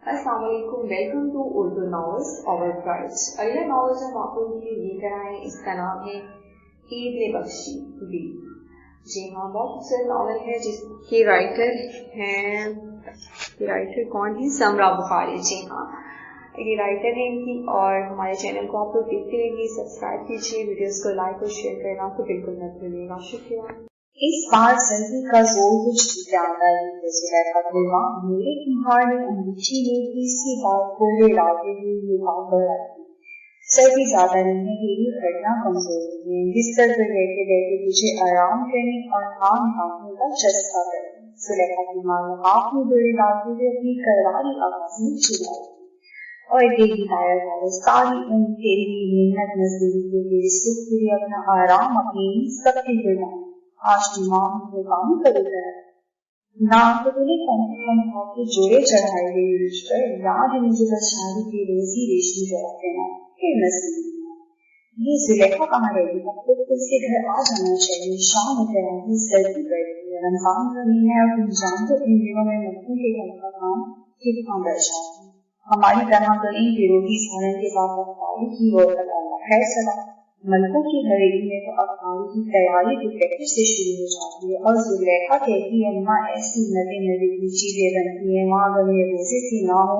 अस्सलाम वालेकुम, welcome to Urdu novels ओवरप्राइज। अगला नॉवल जो हम आप लोगों के लिए लेकर आए इसका नाम है ईद ने बख्शी दी। जी हाँ, बहुत खूबसूरत नॉवल है जिसके राइटर हैं, राइटर कौन है? समरा बुखारी। जी हाँ, ये राइटर है इनकी। और हमारे चैनल को आप लोग देखते रहिए, सब्सक्राइब कीजिए, वीडियोस को लाइक और शेयर करना तो बिल्कुल मत भूलिएगा। शुक्रिया। इस बार सर्दी का जोर कुछ ज्यादा ही है। जुलैखा गुलवा मेरे तुम्हारे अंगूठी में तीसरी बार कोले डालते हुए ये बात बढ़ाती। सर्दी ज्यादा नहीं है, मेरी हड्डियां कमजोर है। बिस्तर पर बैठे बैठे मुझे आराम करने और हाथ भागने का चस्का है। जुलैखा गुलवा हाथ में गोले डालते हुए अपनी करवारी आवाज में चिल्लाई, और देवी ताया सारी उम्र तेरी मेहनत मजदूरी के लिए सुख के लिए अपना आराम अपनी सबकी गिरना आज दिमाग में काम करेगा ना। तो तूने कम से कम हाथ के जोड़े चढ़ाए हुए पर याद है मुझे बस शादी की रोजी रेशमी जरा देना फिर नसीब। ये जुलेखा कहाँ रहेगी? अब तो उसके घर आ जाना चाहिए। शाम हो गई, सर्दी बढ़ गई है, रमजान का महीना है और तुम जानते इन दिनों में मक्खी के घर का काम कितना बढ़ जाता है। हमारी तरह तो इन विरोधी सालन के बाद अखबारी की ओर है सदा। मलकों की हवेली में तो अखबारी की तैयारी दोपहर से शुरू हो जाती है और जुलेखा कहती है अम्मा ऐसी नदी नदी की चीजें बनती है, वहाँ अगर ये रोजे की ना हो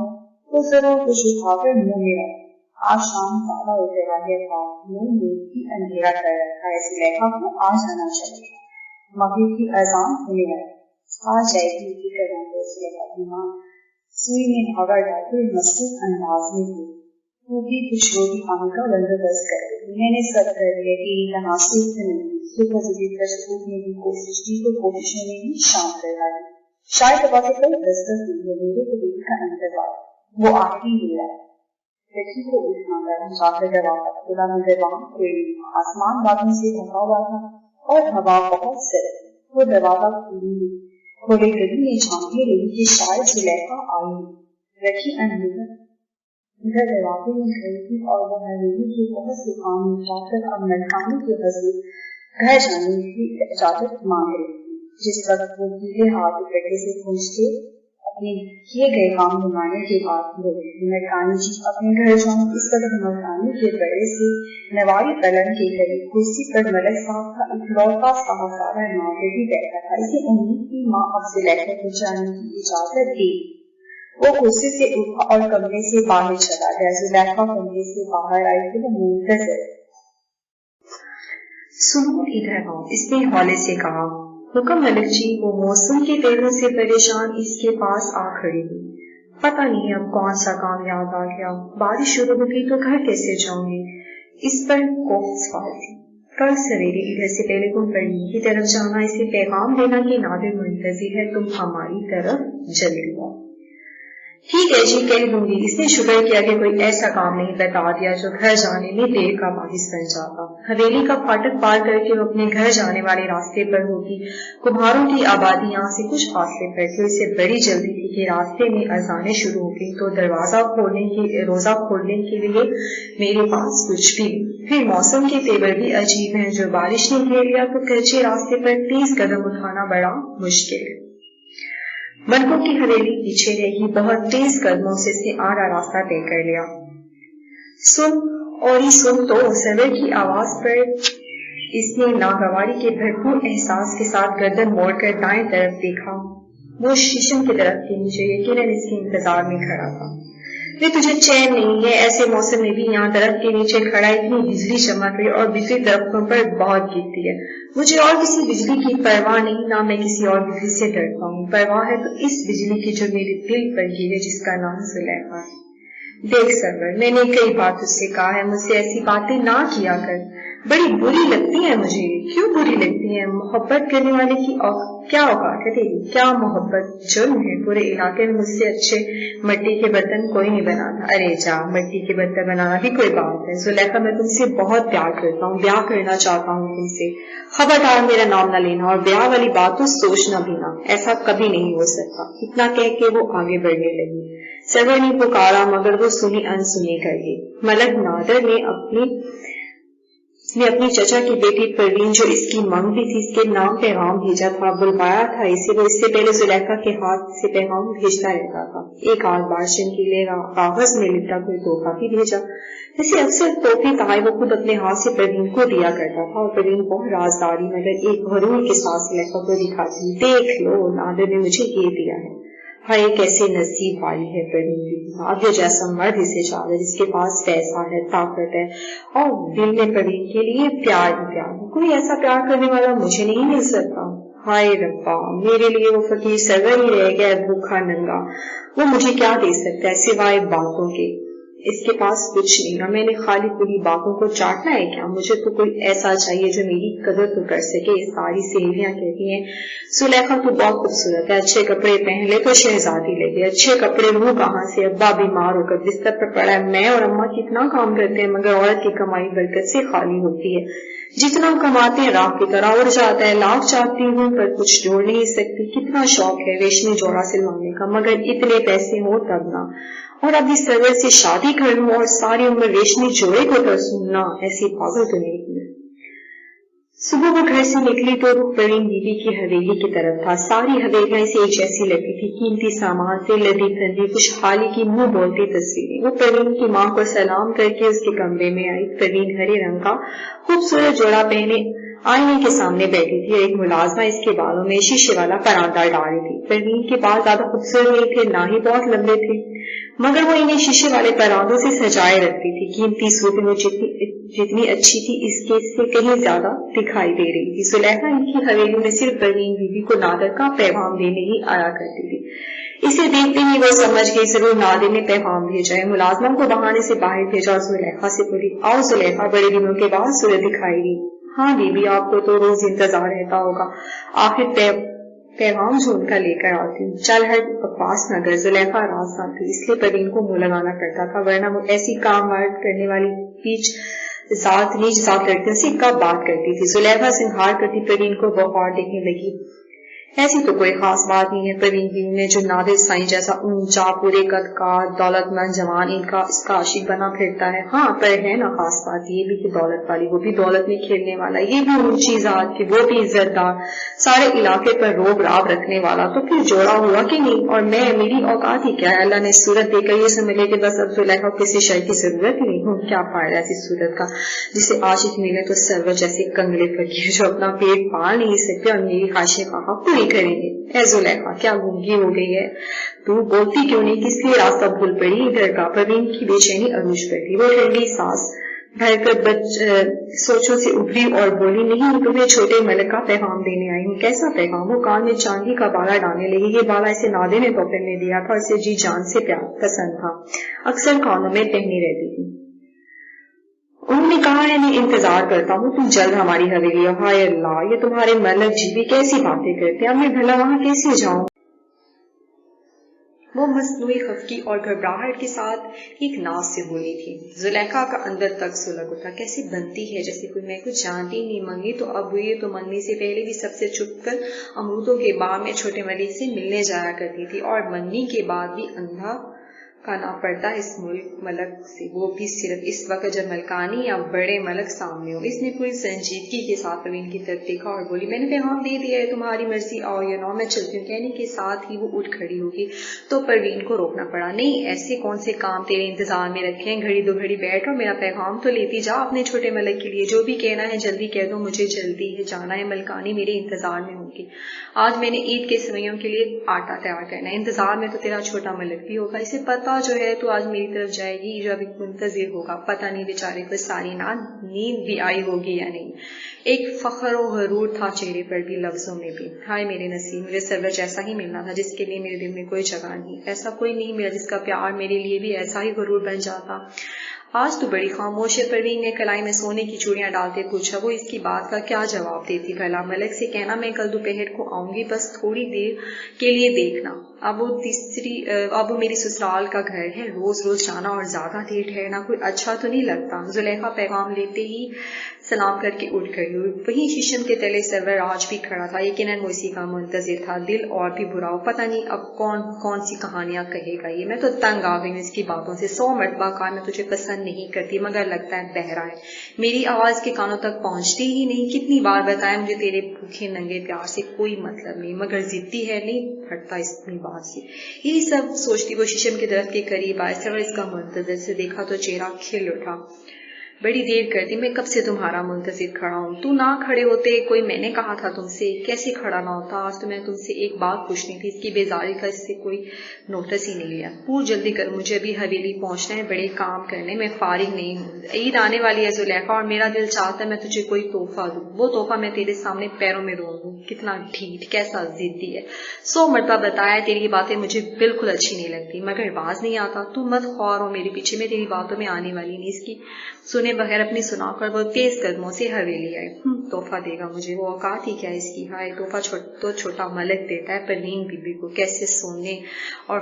तो जरूर कुछ उठाकर मुंह में रख। आज शाम ज्यादा हो गया है, मुंह में भी अंधेरा कर रखा है। जुलेखा को आ जाना चाहिए। मगरिब की अजान होने लगी, आ जाएगी की तरह जुलेखा की माँ सुई में धागा डालकर मसरूफ अंदाज में हुई। वो भी कुछ रोटी पानी का बंदोबस्त कर रही। मैंने सब कर लिया कि तनासुर से नहीं सुबह जल्दी कर छूटने की कोशिश की तो कोशिशों में भी शाम कर डाली। शायद दबा के कई दस्तक हुई है। मेरे को बेटी का इंतजार वो आखिरी हुआ है। लड़की को उठना कर जाकर दरवाजा खुला, मगर वहां कोई आसमान बादलों से ढका हुआ था और हवा बहुत सर्द। वो दरवाजा खोले गली में झांकने लगी कि शायद जुलेखा आई। रखी अंदर इधर दरवाजे में गई थी और वह हवेली के बहुत से काम निपटाकर अब नलखाने के हजूर घर जाने की इजाजत मांग रही थी। जिस वक्त वो गीले हाथ गड्ढे से पहुंचते अपने किए गए काम निभाने के बाद बोली, नलखानी जी अपने घर जाऊं। इस वक्त नलखानी के बड़े से नवारी पलंग के करीब कुर्सी पर मलक साहब का इकलौता साहबजादा नाज़िर भी बैठा था। इसे उम्मीद की माँ अब जुलेखा को जाने की इजाजत दी। वो कुर्सी से उठा और कमरे से बाहर चला गया। जुलेखा कमरे से बाहर आई तो वो मुंतज़िर। सुनो इधर आओ, इसने हौले से कहा। हुक्म मलिक जी। वो मौसम के तेवर से परेशान इसके पास आ खड़ी हुई। पता नहीं अब कौन सा काम याद आ गया। बारिश शुरू हो गई तो घर कैसे जाऊंगी? इस पर कोफ्त सवाल थी। कल सवेरे इधर से पहले तुम पढ़ने की तरफ जाना, इसे पैगाम देना कि नादिर मुंतज़िर है, तुम हमारी तरफ जल्दी आओ। ठीक है जी, कह दूंगी। इसने शुक्र किया कि कोई ऐसा काम नहीं बता दिया जो घर जाने में देर का बाहिस बन जाता। हवेली का फाटक पार करके वो अपने घर जाने वाले रास्ते पर होगी। कुम्हारों की आबादी यहाँ से कुछ फासले पर थी। उसे बड़ी जल्दी थी कि रास्ते में अजानें शुरू हो गई तो रोजा खोलने के लिए मेरे पास कुछ भी। फिर मौसम के तेवर भी अजीब है। जो बारिश ने घेर लिया तो कच्चे रास्ते पर तेज कदम उठाना बड़ा मुश्किल है। मलकों की हवेली पीछे रही। बहुत तेज कदमों से इसने आधा रास्ता तय कर लिया। सुन और ही सुन तो सवेर की आवाज पर इसने नागवारी के भरपूर एहसास के साथ गर्दन मोड़कर दाएं तरफ देखा। वो शीशम की तरफ के नीचे यकीनन इसके इंतजार में खड़ा था। वे तुझे चैन नहीं है, ऐसे मौसम में भी यहाँ दरख्त के नीचे खड़ा इतनी बिजली चमक रही और बिजली दरख्तों पर बहुत गिरती है। मुझे और किसी बिजली की परवाह नहीं, ना मैं किसी और बिजली से डरता हूँ। परवाह है तो इस बिजली की जो मेरे दिल पर गिरे, जिसका नाम जुलेखा है। देख सरवर, मैंने कई बार तुझसे कहा है मुझसे ऐसी बातें ना किया कर। बड़ी बुरी लगती है मुझे। क्यों बुरी लगती है? मोहब्बत करने वाले की क्या औकात है तेरी? क्या मोहब्बत जुर्म है? पूरे इलाके में मुझसे अच्छे मिट्टी के बर्तन कोई नहीं बनाता। अरे जा, मिट्टी के बर्तन बनाना भी कोई बात है? जुलेखा, मैं तुमसे बहुत प्यार करता हूँ, ब्याह करना चाहता हूँ तुमसे। खबरदार मेरा नाम न लेना और ब्याह वाली बात तो सोचना भी ना। ऐसा कभी नहीं हो सकता। इतना कह के वो आगे बढ़ने लगी। सरवर ने पुकारा मगर वो सुनी अनसुनी कर गई। मलक नादर ने अपनी نے اپنی چچا کی بیٹی پروین جو اس کی منگتی تھی اس کے نام پیغام بھیجا تھا، بلوایا تھا اسے. وہ اس سے پہلے زلیخا کے ہاتھ سے پیغام بھیجتا رہتا تھا. ایک آدھ بار چمکیلے کاغذ میں لکھا کوئی تحفہ بھی بھیجا. جیسے اکثر تحفے تحائف وہ خود اپنے ہاتھ سے پروین کو دیا کرتا تھا، اور پروین بہت رازداری مگر ایک غرور کے ساتھ زلیخا کو دکھاتی، دیکھ لو نادر نے مجھے یہ دیا ہے. ہائے کیسے نصیب والی ہے پروین. نادر جیسا مرد اسے چاہتا جس کے پاس پیسہ ہے، طاقت ہے، اور دل میں پروین کے لیے پیار ہی پیار ہے. کوئی ایسا پیار کرنے والا مجھے نہیں مل سکتا. ہائے ربا، میرے لیے وہ فقیر سرور ہی رہ گیا، بھوکھا ننگا. وہ مجھے کیا دے سکتا ہے سوائے باتوں کے؟ اس کے پاس کچھ نہیں، اور میں نے خالی پوری باتوں کو چاٹنا ہے کیا؟ مجھے تو کوئی ایسا چاہیے جو میری قدر تو کر سکے. ساری سہیلیاں کہتی ہیں زلیخا تو بہت خوبصورت ہے، اچھے کپڑے پہن لے تو شہزادی لگے. اچھے کپڑے وہ کہاں سے؟ ابا بیمار ہو کر بستر پر پڑا ہے، میں اور اماں کتنا کام کرتے ہیں مگر عورت کی کمائی برکت سے خالی ہوتی ہے. جتنا کماتے ہیں راہ کی طرح اڑ جاتا ہے. لاکھ چاہتی ہوں پر کچھ جوڑ نہیں سکتی. کتنا شوق ہے ریشمی جوڑا سلوانے کا مگر اتنے پیسے ہو تب نہ. اور ابھی سرور سے شادی کر لوں اور ساری عمر ریشمی جوڑے کو ترسوں نہ، ایسی پاگل تو نہیں تھی. صبح وہ گھر سے نکلی تو رخ پروین بیوی کی حویلی کی طرف تھا. ساری حویلیاں اسے ایک جیسی لگتی تھی، قیمتی سامان سے لدی پھندی خوشحالی کی منہ بولتی تصویریں. وہ پروین کی ماں کو سلام کر کے اس کے کمرے میں آئی. پروین ہرے رنگ کا خوبصورت جوڑا پہنے آئینے کے سامنے بیٹھی تھی. ایک ملازمہ اس کے بالوں میں شیشے والا پراندہ ڈال رہی تھی. پروین کے بال زیادہ خوبصورت نہیں تھے، نہ ہی بہت لمبے تھے، مگر وہ انہیں شیشے والے پراندوں سے سجائے رکھتی تھی. قیمتی سوٹ میں جتنی اچھی تھی اس کے سے کہیں زیادہ دکھائی دے رہی تھی. زلیخا ان کی حویلی میں صرف پروین بیوی کو نادر کا پیغام دینے ہی آیا کرتی تھی. اسے دیکھتے ہی وہ سمجھ گئی ضرور نادر نے پیغام بھیجا ہے. ملازمہ کو بہانے سے باہر بھیجا اور زلیخا سے بولی، آؤ زلیخا، بڑے دنوں کے بعد صورت دکھائی دی. ہاں بیوی، آپ کو تو روز انتظار رہتا ہوگا، آخر پیغام جو ان کا لے کر آتی ہوں. چل ہر بکواس نہ کر. زلیخا رازدار تھی اس لیے پروین کو منہ لگانا پڑتا تھا، ورنہ وہ ایسی کام وارد کرنے والی نیچ ذات لڑکیوں سے کب بات کرتی تھی. زلیخا سے انکار کرتی پروین کو بغور دیکھنے لگی. ایسی تو کوئی خاص بات نہیں ہے پروین بیوی میں جو نادر سائیں جیسا اونچا پورے قد کا دولت مند جوان اس کا عاشق بنا پھرتا ہے. ہاں پر ہے نا خاص بات یہ بھی کہ دولت والی، وہ بھی دولت میں کھیلنے والا، یہ بھی اونچی ذات کی، وہ بھی عزت دار، سارے علاقے پر روب راب رکھنے والا. تو پھر جوڑا ہوا کہ نہیں؟ اور میری اوقات ہی کیا ہے؟ اللہ نے صورت دے کر یہ سمجھ لے کہ بس اب زلیخا کو کسی شے کی ضرورت ہی نہیں ہو. کیا فائدہ ایسی صورت کا جسے عاشق ملے تو سرور جیسے کنگلے فقیر جو اپنا پیٹ پال نہیں سکتے اور میری خواہشیں پوری کریں گے. اے زلیخا، کیا گونگی ہو گئی ہے تو؟ بولتی کیوں نہیں؟ کس لیے راستہ بھول پڑی ادھر کا؟ پروین کی بے چینی عروج پر تھی. وہ ٹھنڈی سانس بھر کر سوچوں سے ابھری اور بولی، نہیں تمہیں چھوٹے ملک کا پیغام دینے آئی ہوں. کیسا پیغام؟ وہ کان میں چاندی کا بالا ڈالنے لگی. یہ بالا اسے نادر نے تحفے میں دیا تھا اور اسے جی جان سے پیار پسند تھا، اکثر کانوں میں پہنی رہتی تھی. انہوں نے کہا ہے میں انتظار کرتا ہوں، تم جلد ہماری حویلی. ہائے اللہ، یہ تمہارے ملک جی بھی کیسی باتیں کرتے ہیں، اب میں بھلا وہاں کیسے جاؤں؟ وہ مصنوعی خفگی اور گھبراہٹ کے ساتھ ایک ناز سے بولی تھی. زلیخا کا اندر تک سلگ اٹھا. کیسے بنتی ہے جیسے کوئی میں کچھ جانتی نہیں. منگی تو اب ہوئی تو منگنی سے پہلے بھی سب سے چھپ کر امرودوں کے باغ میں چھوٹے ملک سے ملنے جایا کرتی تھی، اور منگنی کے بعد بھی اندھا کا نہ پڑتا اس ملک سے، وہ بھی صرف اس وقت جب ملکانی یا بڑے ملک سامنے ہو. اس نے پوری سنجیدگی کے ساتھ پروین کی طرف دیکھا اور بولی، میں نے پیغام دے دیا ہے، تمہاری مرضی، آؤ یا نو، میں چلتی ہوں. کہنے کے ساتھ ہی وہ اٹھ کھڑی ہوگی تو پروین کو روکنا پڑا. نہیں، ایسے کون سے کام تیرے انتظار میں رکھے ہیں؟ گھڑی دو گھڑی بیٹھ اور میرا پیغام تو لیتی جا اپنے چھوٹے ملک کے لیے. جو بھی کہنا ہے جلدی کہہ دو، مجھے جلدی ہے جانا ہے. ملکانی میرے انتظار میں ہوگی. آج میں نے عید کے سوئیوں کے لیے آٹا تیار کرنا ہے. انتظار میں تو تیرا چھوٹا ملک بھی ہوگا. اسے پتا جو ہے تو آج میری طرف جائے گی جو ابھی منتظر ہوگا. پتہ نہیں بیچارے کو ساری نیند بھی آئی ہوگی یا نہیں. ایک فخر و غرور تھا چہرے پر بھی، لفظوں میں بھی. ہائے میرے نصیب، مجھے سرور جیسا ہی ملنا تھا جس کے لیے میرے دل میں کوئی جگہ نہیں. ایسا کوئی نہیں ملا جس کا پیار میرے لیے بھی ایسا ہی غرور بن جاتا. آج تو بڑی خاموش ہے. پروین نے کلائی میں سونے کی چوڑیاں ڈالتے پوچھا. وہ اس کی بات کا کیا جواب دیتی بھلا؟ ملک سے کہنا میں کل دوپہر کو آؤں گی، بس تھوڑی دیر کے لیے دیکھنا. अब वो मेरी ससुराल का घर है, रोज रोज जाना और ज्यादा देर ठहरना कोई अच्छा तो नहीं लगता। जुलेखा पैगाम लेते ही सलाम करके उठ गई। वहीं शीशम के तले सरवर आज भी खड़ा था, यकीनन वो इसी का मुंतजिर था। दिल और भी बुरा हो, पता नहीं अब कौन कौन सी कहानियां कहेगा ये। मैं तो तंग आ गई हूँ इसकी बातों से। 100 मरतबा कहा मैं तुझे पसंद नहीं करती, मगर लगता है बहरा है, मेरी आवाज के कानों तक पहुंचती ही नहीं। कितनी बार बताया मुझे तेरे भूखे नंगे प्यार से कोई मतलब नहीं, मगर जिद्दी है, नहीं हटता इतनी बात से। यही सब सोचती वो शीशम के दरख्त के करीब आए। सरवर इसका मुंतजिर से देखा तो चेहरा खिल उठा। बड़ी देर कर दी, मैं कब से तुम्हारा मुंतजिर खड़ा हूँ। तू ना खड़े होते कोई मैंने कहा था तुमसे, कैसे खड़ा ना होता। आज तो मैं तुमसे एक बात पूछनी थी, इसकी बेजारी का इससे कोई नोटिस ही नहीं लिया। पूछ जल्दी कर, मुझे अभी हवेली पहुंचना है, बड़े काम करने में फारिग नहीं हूँ। ईद आने वाली है जुलेखा, और मेरा दिल चाहता है मैं तुझे कोई तोहफा दूँ। वो तोहफा मैं तेरे सामने पैरों में रोक दूँ। कितना ढीठ, कैसा जिद्दी है। 100 मरतबा बताया तेरी बातें मुझे बिल्कुल अच्छी नहीं लगती, मगर बाज नहीं आता। तू मत ख्वार हो मेरे पीछे, मैं तेरी बातों में आने वाली नहीं। इसकी सुने बगैर अपनी सुनाकर वो तेज कदमों से हवेली आए। तोहफा देगा मुझे, वो औकात ही क्या इसकी। हाय, तोहफा तो छोटा मलक देता है परवीन बीबी को, कैसे सोने और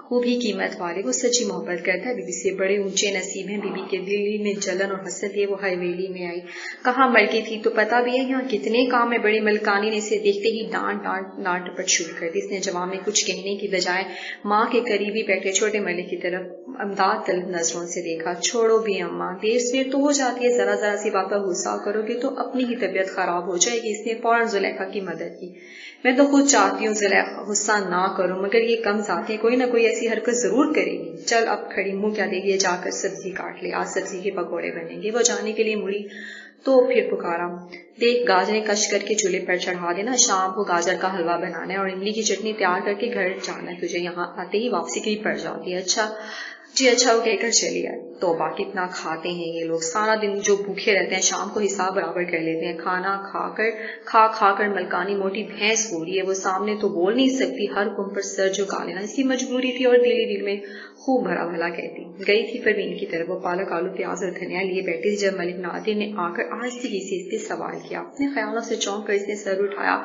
खूब ही कीमत वाले। वो सच्ची मोहब्बत करता है बीबी से, बड़े ऊंचे नसीब हैं बीबी के। दिल में जलन और हसरत ये वो हवेली में आई। कहाँ मलकी थी तो पता भी है, यहाँ कितने काम है। बड़ी मलकानी ने इसे देखते ही डांट डपट शुरू कर दी। इसने जवाब में कुछ कहने की बजाय माँ के करीब ही बैठे छोटे मलिक की तरफ अमदाद तलब नजरों से देखा। छोड़ो भी अम्मा, देर सवेर तो हो जाती है, जरा जरा सी बात पर गुस्सा करोगे तो अपनी ही तबीयत खराब हो जाएगी। इसने फौरन जुलेखा की मदद की। मैं तो खुद चाहती हूँ जुलेखा गुस्सा ना करो, मगर ये कम जाती है, कोई ना कोई ऐसी हरकत जरूर करेगी। चल अब खड़ी मुंह क्या देगी, जाकर सब्जी काट ले, आज सब्जी के पकौड़े बनेंगे। वो जाने के लिए मुड़ी तो फिर पुकारा, देख गाजरें कश करके चूल्हे पर चढ़ा देना, शाम को गाजर का हलवा बनाना है और इमली की चटनी तैयार करके घर जाना है तुझे। यहाँ आते ही वापसी की पड़ जाती है। अच्छा जी अच्छा, वो कहकर चली आई। तौबा, कितना खाते हैं ये लोग, सारा दिन जो भूखे रहते हैं शाम को हिसाब बराबर कर लेते हैं। खाना खा कर मलकानी मोटी भैंस हो रही है। वो सामने तो बोल नहीं सकती, हर कुम पर सर झुका लेना इसकी मजबूरी थी, और दिल में खूब भरा भला कहती। गई थी परवीन की तरफ, वो पालक आलू प्याज और धनिया लिए बैठी थी जब मलिक नादिर ने आकर आहिस्ती से इससे सवाल किया। अपने ख्यालों से चौंक कर इसने सर उठाया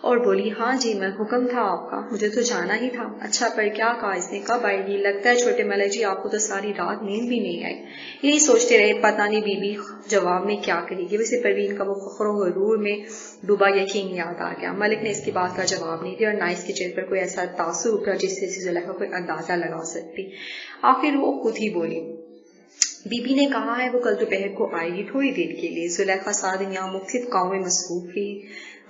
और बोली, हाँ जी मैं, हुक्म था आपका, मुझे तो जाना ही था। अच्छा पर क्या कहा इसने, कब आएगी। लगता है छोटे मलिक जी आपको तो सारी रात नींद भी नहीं आई। यही सोचते रहे, पता नहीं बीबी जवाब में क्या कहेगी। वैसे परवीन का वो फख्र गरूर में डूबा यकीन याद आ गया। मलिक ने इसकी बात का जवाब नहीं दिया और ना इसके चेहरे पर कोई ऐसा तासुर उभरा जिससे जुलेखा कोई अंदाजा लगा सकती। आखिर वो खुद ही बोली, बीबी ने कहा है वो कल दोपहर को आएगी थोड़ी देर के लिए। जुलेखा सारा दिन यहाँ मुख्तलिफ कामों में मसरूफ थी।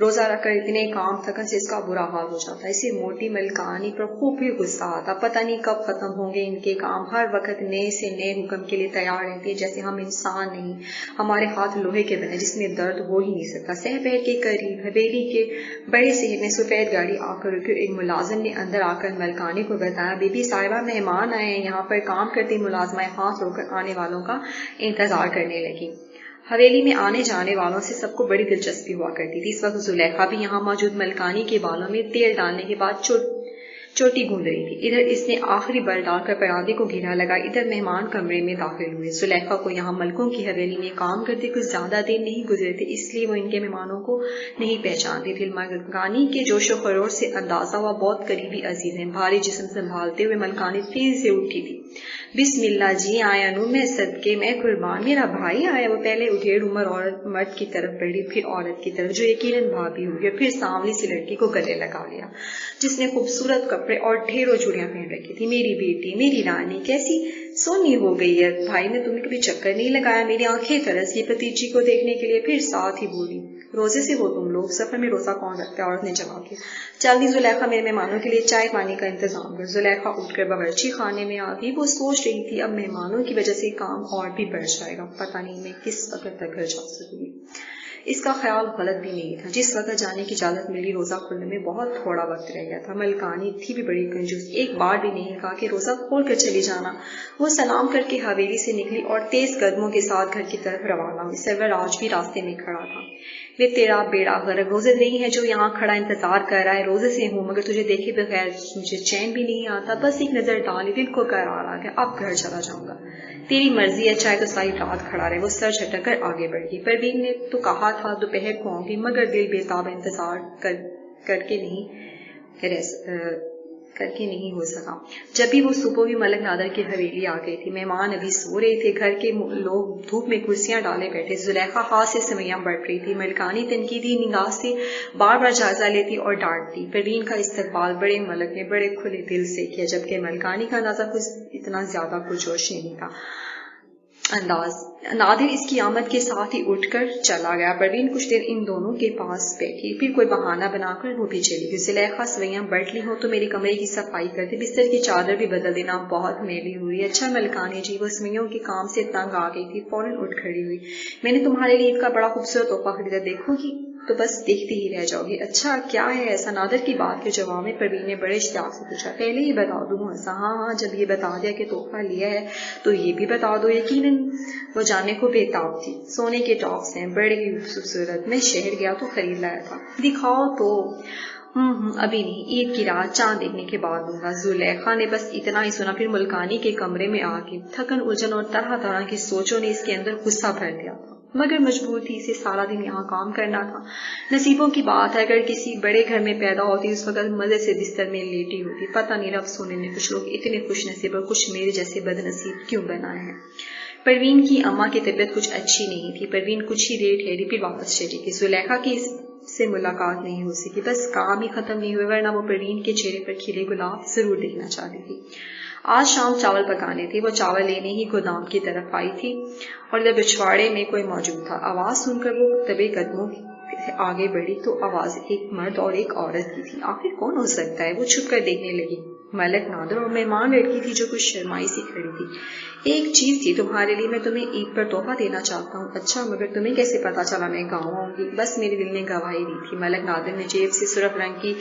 रोजा रखकर इतने काम थकन से इसका बुरा हाल हो जाता है। इसे मोटी मलकानी पर खूब भी गुस्सा आता, पता नहीं कब खत्म होंगे इनके काम। हर वक्त नए से नए हुक्म के लिए तैयार रहती है, जैसे हम इंसान नहीं, हमारे हाथ लोहे के बने जिसमें दर्द हो ही नहीं सकता। सहपहर के करीब हवेली के बड़े शहर में सफेद गाड़ी आकर रुकी। एक मुलाजिम ने अंदर आकर मलकानी को बताया, बीबी साहिबा मेहमान आए हैं। यहाँ पर काम करती मुलाजमाएं हाथ रोकर आने वालों का इंतजार करने लगी। हवेली में आने जाने वालों से सबको बड़ी दिलचस्पी हुआ करती थी। इस वक्त जुलेखा भी यहाँ मौजूद मलकानी के बालों में तेल डालने के बाद चोटी गूंद रही थी। इधर इसने आखिरी बल डालकर परांदे को घेरा लगा। इधर मेहमान कमरे में दाखिल हुए। जुलेखा को यहाँ मलकों की हवेली में काम करते कुछ ज्यादा दिन नहीं गुजरे थे, इसलिए वो इनके मेहमानों को नहीं पहचानती थी। मलकानी के जोशो खरोश से अंदाजा हुआ बहुत करीबी अजीज हैं। भारी जिस्म संभालते हुए मलकानी तेज से उठी थी। बिस्मिल्लाह जी आया नू, मैं सदके मैं कुर्बान, मेरा भाई आया। वो पहले उधेड़ उम्र औरत मर्द की तरफ बढ़ी, फिर औरत की तरफ जो यकीनन भाभी हुई, और फिर सांवली सी लड़की को गले लगा लिया जिसने खूबसूरत कपड़े और ढेरों चूड़ियां पहन रखी थी। मेरी बेटी, मेरी रानी, कैसी सोनी हो गई है। भाई ने तुम्हें कभी चक्कर नहीं लगाया। मेरी आंखें तरस गई भतीजी को देखने के लिए। फिर साथ ही बोली, रोजे से हो तुम लोग, सफर में रोजा कौन रखता है। औरत ने जवाब दिया, जल्दी जुलेखा मेरे मेहमानों के लिए चाय पानी का इंतजाम कर। जुलेखा उठकर बावर्ची खाने में आ गई। वो सोच रही थी अब मेहमानों की वजह से काम और भी बढ़ जाएगा, पता नहीं मैं किस वक्त तक घर जा सकूंगी। इसका ख्याल गलत भी नहीं था। जिस वक्त जाने की इजाजत मिली रोजा खुलने में बहुत थोड़ा वक्त रह गया था। मलकानी थी भी बड़ी कंजूस, एक बार भी नहीं कहा कि रोजा खोल कर चली जाना। वो सलाम करके हवेली से निकली और तेज कदमों के साथ घर की तरफ रवाना हुई। सरवर आज भी रास्ते में खड़ा था। वे तेरा बेड़ा गर्क, रोजे नहीं है जो यहाँ खड़ा इंतजार कर रहा है। रोजे से हूँ मगर तुझे देखे बगैर मुझे चैन भी नहीं आता। बस एक नजर डाली, दिल को करार आ गया, अब घर चला जाऊंगा। तेरी मर्जी है, चाहे तो सारी रात खड़ा रहे। वो सर झटक कर आगे बढ़ गई। परवीन ने तो कहा था दोपहर को आऊंगी, मगर दिल बेताब इंतजार करके नहीं کر کے نہیں ہو سکا۔ جب بھی وہ صبح بھی ملک نادر کی حویلی آ گئی تھی، مہمان ابھی سو رہے تھے، گھر کے لوگ دھوپ میں کرسیاں ڈالے بیٹھے، زلیخا ہاتھ سے سویاں بڑھ رہی تھی، ملکانی تنقیدی نگاہ سے بار بار جائزہ لیتی اور ڈانٹتی۔ پروین کا استقبال بڑے ملک نے بڑے کھلے دل سے کیا، جبکہ ملکانی کا اندازہ کچھ اتنا زیادہ پرجوش نہیں تھا۔ نادر اس کی آمد کے ساتھ ہی اٹھ کر چلا گیا۔ پروین کچھ دیر ان دونوں کے پاس بیٹھی، پھر کوئی بہانہ بنا کر وہ بھی چلی گئی۔ زلیخا سویاں بٹ لی ہو تو میری کمرے کی صفائی کر دے، بستر کی چادر بھی بدل دینا، بہت میلی ہوئی۔ اچھا ملکانی جی، وہ سویوں کے کام سے تنگ آ گئی تھی، فوراً اٹھ کھڑی ہوئی۔ میں نے تمہارے لیے عید کا بڑا خوبصورت تحفہ خریدا، دیکھو گی تو بس دیکھتی ہی رہ جاؤ گی۔ اچھا کیا ہے ایسا؟ نادر کی بات کے جواب میں پروین نے بڑے اشتیاق سے پوچھا۔ پہلے ہی بتا دوں ہنسا۔ ہاں، جب یہ بتا دیا کہ تحفہ لیا ہے تو یہ بھی بتا دو۔ یقیناً وہ جاننے کو بےتاب تھی۔ سونے کے ٹاپس ہیں، بڑے ہی خوبصورت، میں شہر گیا تو خرید لایا تھا۔ دکھاؤ تو۔ ابھی نہیں، عید کی رات چاند دیکھنے کے بعد دوں گا۔ زلیخا نے بس اتنا ہی سنا، پھر ملکانی کے کمرے میں آ کے تھکن، الجھن اور طرح طرح کی سوچوں نے اس کے اندر غصہ بھر دیا تھا، مگر مجبور تھی، اسے سارا دن یہاں کام کرنا تھا۔ نصیبوں کی بات ہے، اگر کسی بڑے گھر میں پیدا ہوتی اس وقت مزے سے بستر میں لیٹی ہوتی۔ پتہ نہیں رب سونے نے کچھ لوگ اتنے خوش نصیب اور کچھ میرے جیسے بد نصیب کیوں بنائے ہیں۔ پروین کی اماں کی طبیعت کچھ اچھی نہیں تھی۔ پروین کچھ ہی دیر ٹھہری، پھر واپس چلی گئی۔ زلیخا کی اس سے ملاقات نہیں ہو سکی، بس کام ہی ختم نہیں ہوئے، ورنہ وہ پروین کے چہرے پر کھلے گلاب ضرور دیکھنا چاہتی تھی۔ آج شام چاول پکانے تھے، وہ چاول لینے ہی گودام کی طرف آئی تھی اور ادھر پچھواڑے میں کوئی موجود تھا۔ آواز سن کر وہ دبے قدموں آگے بڑھی تو آواز ایک مرد اور ایک عورت کی تھی۔ آخر کون ہو سکتا ہے؟ وہ چھپ کر دیکھنے لگی۔ ملک نادر اور مہمان لڑکی تھی جو کچھ شرمائی سی کھڑی تھی۔ ایک چیز تھی تمہارے لیے، میں تمہیں عید پر تحفہ دینا چاہتا ہوں۔ اچھا، مگر تمہیں کیسے پتا چلا میں گاؤں آؤں گی؟ بس میرے دل نے گواہی دی تھی۔ ملک نادر نے جیب سے سرخ رنگ کی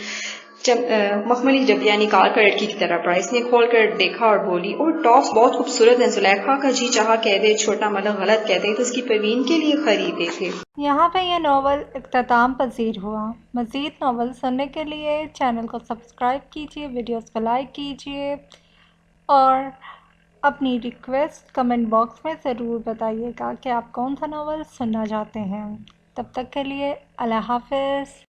مخملی ڈبیا نکال کر لڑکی کی طرف پڑھا۔ اس نے کھول کر دیکھا اور بولی، اور ٹاپس بہت خوبصورت ہیں۔ زلیخا کا جی چاہا کہہ دے چھوٹا ملک غلط کہتے تو اس کی پروین کے لیے خریدے تھے۔ یہاں پہ یہ ناول اختتام پذیر ہوا۔ مزید ناول سننے کے لیے چینل کو سبسکرائب کیجیے، ویڈیوز کو لائک کیجیے اور اپنی ریکویسٹ کمنٹ باکس میں ضرور بتائیے گا کہ آپ کون سا ناول سننا چاہتے ہیں۔ تب تک کے لیے اللہ حافظ۔